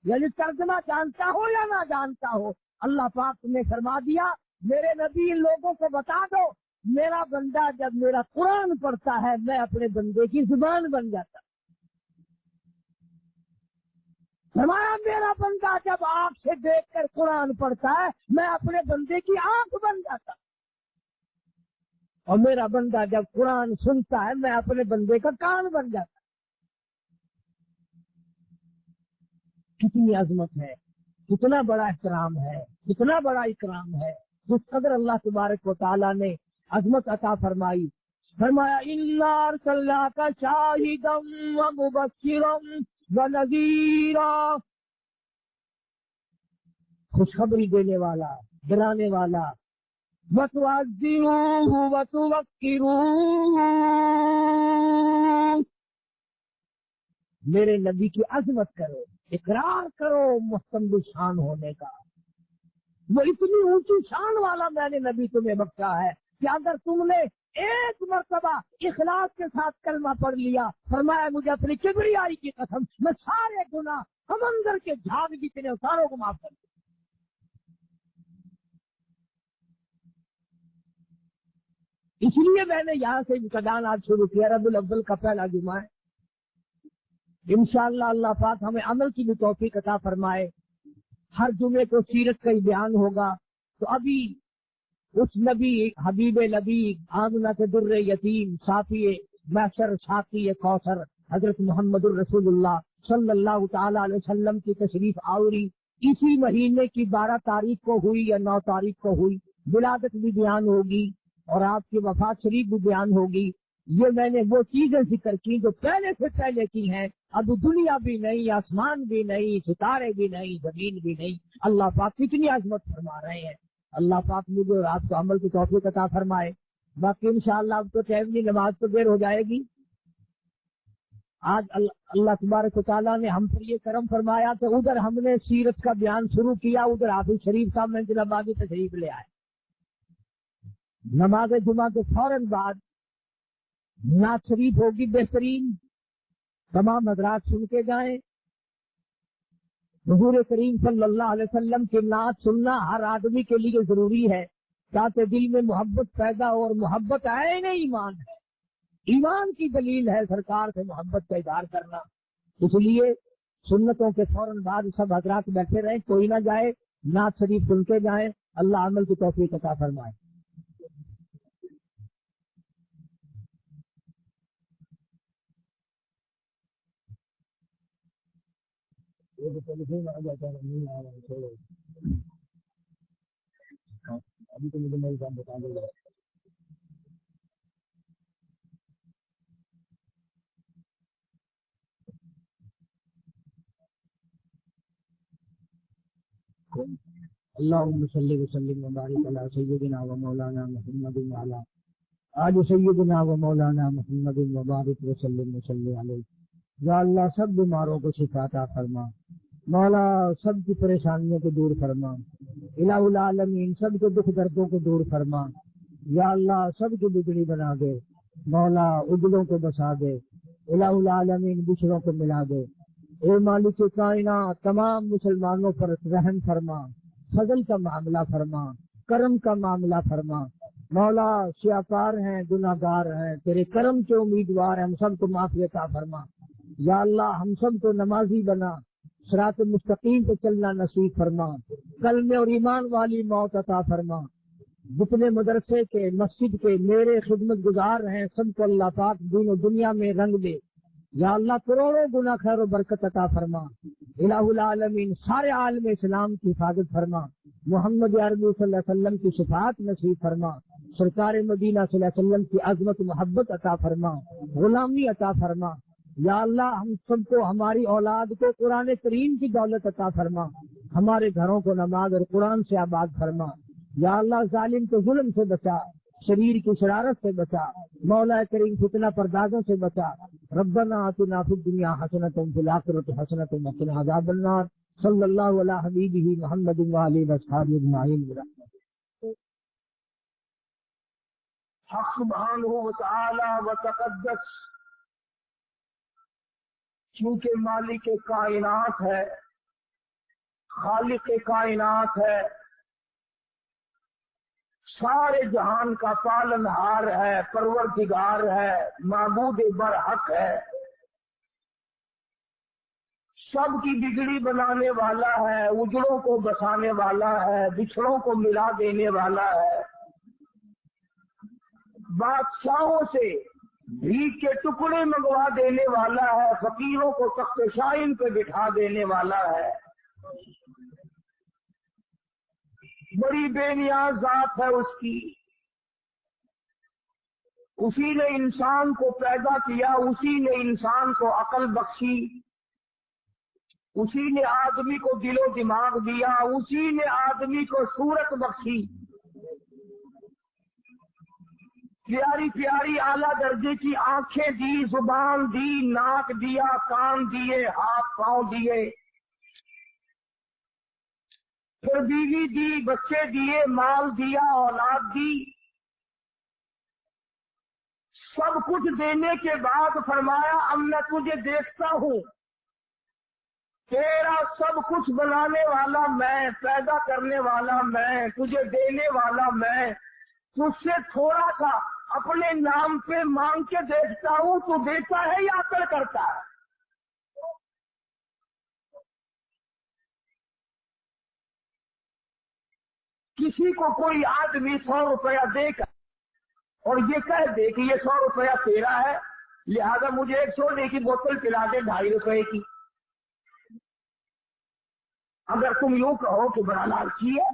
یعنی ترجمہ جانتا ہو یا نہ جانتا ہو، اللہ پاک نے فرما دیا میرے نبی ان لوگوں کو بتا دو میرا بندہ جب میرا قرآن پڑھتا ہے میں اپنے بندے کی زبان بن جاتا، فرمایا میرا بندہ جب آنکھ سے دیکھ کر قرآن پڑھتا ہے میں اپنے بندے کی آنکھ بن جاتا، اور میرا بندہ جب قرآن سنتا ہے میں اپنے بندے کا کان بن جاتا۔ کتنی عظمت ہے، کتنا بڑا احترام ہے، کتنا بڑا اکرام ہے، جس قدر اللہ تبارک و تعالیٰ نے عظمت عطا فرمائی۔ فرمایا اِنَّا أَرْسَلْنَاكَ شَاهِدًا وَمُبَشِّرًا وَنَذِيرًا، خوشخبری دینے والا، ڈرانے والا، وَتُعَزِّرُوهُ وَتُوَقِّرُوهُ، میرے نبی کی عظمت کرو، اقرار کرو مستمد شان ہونے کا، وہ اتنی اونچی شان والا میں نے نبی تمہیں بخشا ہے کہ اگر تم نے ایک مرتبہ اخلاص کے ساتھ کلمہ پڑھ لیا، فرمایا مجھے اپنی کبریائی کی قسم میں سارے گناہ سمندر کے جھاگ جتنے ساروں کو معاف کر دوں۔ اس لیے میں نے یہاں سے امتحان آج شروع کیا، ربیع الاول کا پہلا جمعہ ہے، انشاءاللہ اللہ پاک ہمیں عمل کی بھی توفیق عطا فرمائے۔ ہر جمعے کو سیرت کا ہی بیان ہوگا، تو ابھی اس نبی حبیب نبی آمنہ کے در یتیم صافی محشر ساقی کوثر حضرت محمد الرسول اللہ صلی اللہ تعالی علیہ وسلم کی تشریف آوری اسی مہینے کی 12 تاریخ کو ہوئی یا 9 تاریخ کو ہوئی، ولادت بھی بیان ہوگی اور آپ کی وفات شریف بھی بیان ہوگی۔ یہ میں نے وہ چیزیں ذکر کی جو پہلے سے پہلے کی ہیں، اب دنیا بھی نہیں، آسمان بھی نہیں، ستارے بھی نہیں، زمین بھی نہیں، اللہ پاک کتنی عظمت فرما رہے ہیں۔ اللہ پاک مجھے اور آپ کو عمل کی توفیق عطا فرمائے۔ باقی انشاءاللہ اب تو ٹائم نہیں، نماز تو دیر ہو جائے گی۔ آج اللہ تبارک و تعالیٰ نے ہم پر یہ کرم فرمایا کہ ادھر ہم نے سیرت کا بیان شروع کیا، ادھر حافظ شریف صاحب میں آبادی تشریف لے آئے۔ نماز جمعہ کے فوراً بعد نعت شریف ہوگی بہترین، تمام حضرات سن کے جائیں۔ حضور کریم صلی اللہ علیہ وسلم کی نعت سننا ہر آدمی کے لیے ضروری ہے تاکہ دل میں محبت پیدا ہو، اور محبت عین ایمان ہے، ایمان کی دلیل ہے سرکار سے محبت کا اظہار کرنا۔ اس لیے سنتوں کے فوراً بعد سب حضرات بیٹھے رہیں، کوئی نہ جائے، نعت شریف سن کے جائیں۔ اللہ عمل کی توفیق عطا فرمائے۔ ابھی تو مجھے نہیں کام بتا دے گا۔ اللہم صلی وسلم وبارک علی سیدنا و مولانا محمد وعلی آل سیدنا و مولانا محمد وبارک وسلم وصلی علیہ۔ یا اللہ سب بیماروں کو شفا عطا فرما، مولا سب کی پریشانیوں کو دور فرما، الہ العالمین سب کے دکھ دردوں کو دور فرما، یا اللہ سب کی بگڑی بنا دے، مولا اجڑوں کو بسا دے، الہ العالمین بچھڑوں کو ملا دے۔ اے مالک کائنات تمام مسلمانوں پر رحم فرما، فضل کا معاملہ فرما، کرم کا معاملہ فرما، مولا سیاکار ہیں، گناہ گار ہیں، تیرے کرم کے امیدوار ہیں، ہم سب کو معافی عطا فرما۔ یا اللہ ہم سب کو نمازی بنا، صراط مستقیم پہ چلنا نصیب فرما، کلمے اور ایمان والی موت عطا فرما۔ جتنے مدرسے کے مسجد کے میرے خدمت گزار ہیں سب کو اللہ پاک دین و دنیا میں رنگ دے، یا اللہ کروڑوں گنا خیر و برکت عطا فرما۔ الہ العالمین سارے عالم اسلام کی حفاظت فرما، محمد عربی صلی اللہ علیہ وسلم کی شفاعت نصیب فرما، سرکار مدینہ صلی اللہ علیہ وسلم کی عظمت محبت عطا فرما، غلامی عطا فرما۔ یا اللہ ہم سب کو ہماری اولاد کو قرآن کریم کی دولت عطا فرما، ہمارے گھروں کو نماز اور قرآن سے آباد فرما۔ یا اللہ ظالم کو ظلم سے بچا، شریر کی شرارت سے بچا، مولا کریم فتنہ پردازوں سے بچا۔ ربنا آتنا فی الدنیا حسنۃ وفی الآخرۃ حسنۃ وقنا عذاب النار۔ صلی اللہ علی حبیبہ محمد وآلہ وصحبہ اجمعین۔ حق سبحانہ وتعالی وتقدس چونکہ مالک کائنات ہے، خالق کائنات ہے، سارے جہان کا پالنہار ہے، پروردگار ہے، معبود برحق ہے، سب کی بگڑی بنانے والا ہے، اجڑوں کو بسانے والا ہے، بچھڑوں کو ملا دینے والا ہے، بادشاہوں سے بھیک کے ٹکڑے منگوا دینے والا ہے، فقیروں کو تخت شاہین پہ بٹھا دینے والا ہے، بڑی بے نیاز ذات ہے اس کی۔ اسی نے انسان کو پیدا کیا، اسی نے انسان کو عقل بخشی، اسی نے آدمی کو دل و دماغ دیا، اسی نے آدمی کو صورت بخشی، پیاری پیاری اعلیٰ درجے کی آنکھیں دی، زبان دی، ناک دیا، کان دیے، ہاتھ پاؤں دیے، پھر بیوی دی، بچے دیے، مال دیا، اولاد دی، سب کچھ دینے کے بعد فرمایا اب میں تجھے دیکھتا ہوں، تیرا سب کچھ بنانے والا میں، پیدا کرنے والا میں، تجھے دینے والا میں، تجھ سے تھوڑا سا اپنے نام پہ مانگ کے دیکھتا ہوں، تو دیتا ہے یا عقل کرتا ہے؟ کسی کو کوئی آدمی 100 روپیہ دے کر اور یہ کہہ دے کہ یہ 100 روپیہ تیرا ہے، لہذا مجھے ایک سونے کی بوتل پلا دے 2.5 روپے کی، اگر تم یوں کہو کہ بڑا لالچی ہے،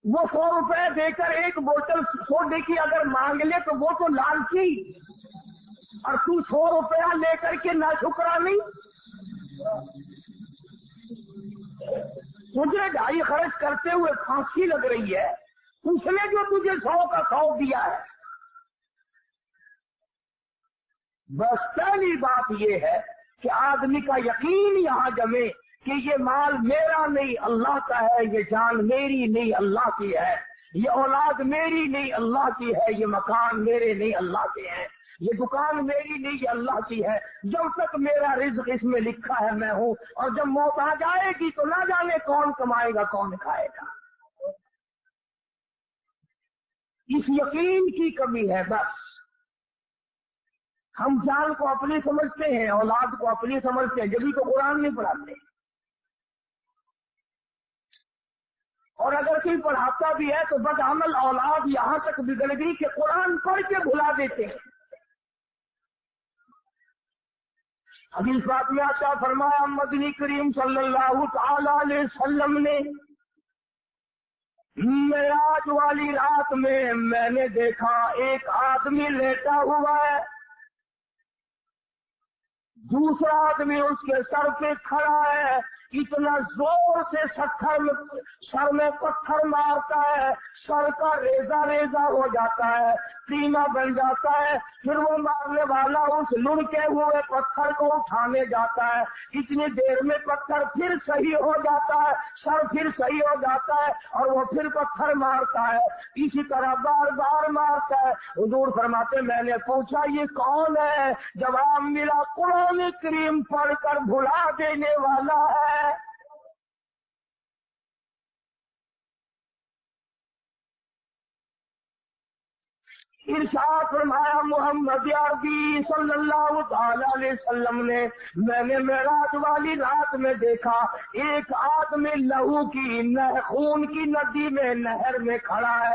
وہ 100 روپے دے کر ایک بوتل سوڈے کی اگر مانگ لے تو وہ تو لالچی، اور تو 100 روپیہ لے کر کے نہ شکرانی، تجھے 2.5 خرچ کرتے ہوئے پھانسی لگ رہی ہے، اس نے جو تجھے 100 کا 100 دیا ہے۔ بس پہلی بات یہ ہے کہ آدمی کا یقین یہاں جمے کہ یہ مال میرا نہیں اللہ کا ہے، یہ جان میری نہیں اللہ کی ہے، یہ اولاد میری نہیں اللہ کی ہے، یہ مکان میرے نہیں اللہ کے ہیں، یہ دکان میری نہیں یہ اللہ کی ہے، جب تک میرا رزق اس میں لکھا ہے میں ہوں، اور جب موت آ جائے گی تو نہ جانے کون کمائے گا کون کھائے گا۔ اس یقین کی کمی ہے۔ بس ہم جان کو اپنی سمجھتے ہیں، اولاد کو اپنی سمجھتے ہیں، جبھی تو قرآن نہیں پڑھاتے، اور اگر کوئی پڑھاتا بھی ہے تو بدعمل اولاد یہاں تک بگڑ گئی کہ قرآن پڑھ کے بھلا دیتے ہیں۔ حدیث پاک میں آتا فرمایا مدنی کریم صلی اللہ تعالی علیہ وسلم نے معراج والی رات میں نے دیکھا ایک آدمی لیٹا ہوا ہے، دوسرا آدمی اس کے سر پہ کھڑا ہے، اتنا زور سے سر میں پتھر مارتا ہے، سر کا ریزہ ریزہ ہو جاتا ہے، سینہ بن جاتا ہے، پھر وہ مارنے والا اس لڑکے ہوئے پتھر کو اٹھانے جاتا ہے، اتنی دیر میں پتھر پھر صحیح ہو جاتا ہے، سر پھر صحیح ہو جاتا ہے، اور وہ پھر پتھر مارتا ہے، اسی طرح بار بار مارتا ہے۔ حضور فرماتے میں نے پوچھا یہ کون ہے؟ جواب ملا قرآن کریم پڑھ کر بھلا دینے والا ہے۔ ارشاد فرمایا محمد عربی صلی اللہ تعالی علیہ وسلم نے میں نے معراج والی رات میں دیکھا ایک آدمی لہو کی خون کی ندی میں نہر میں کھڑا ہے،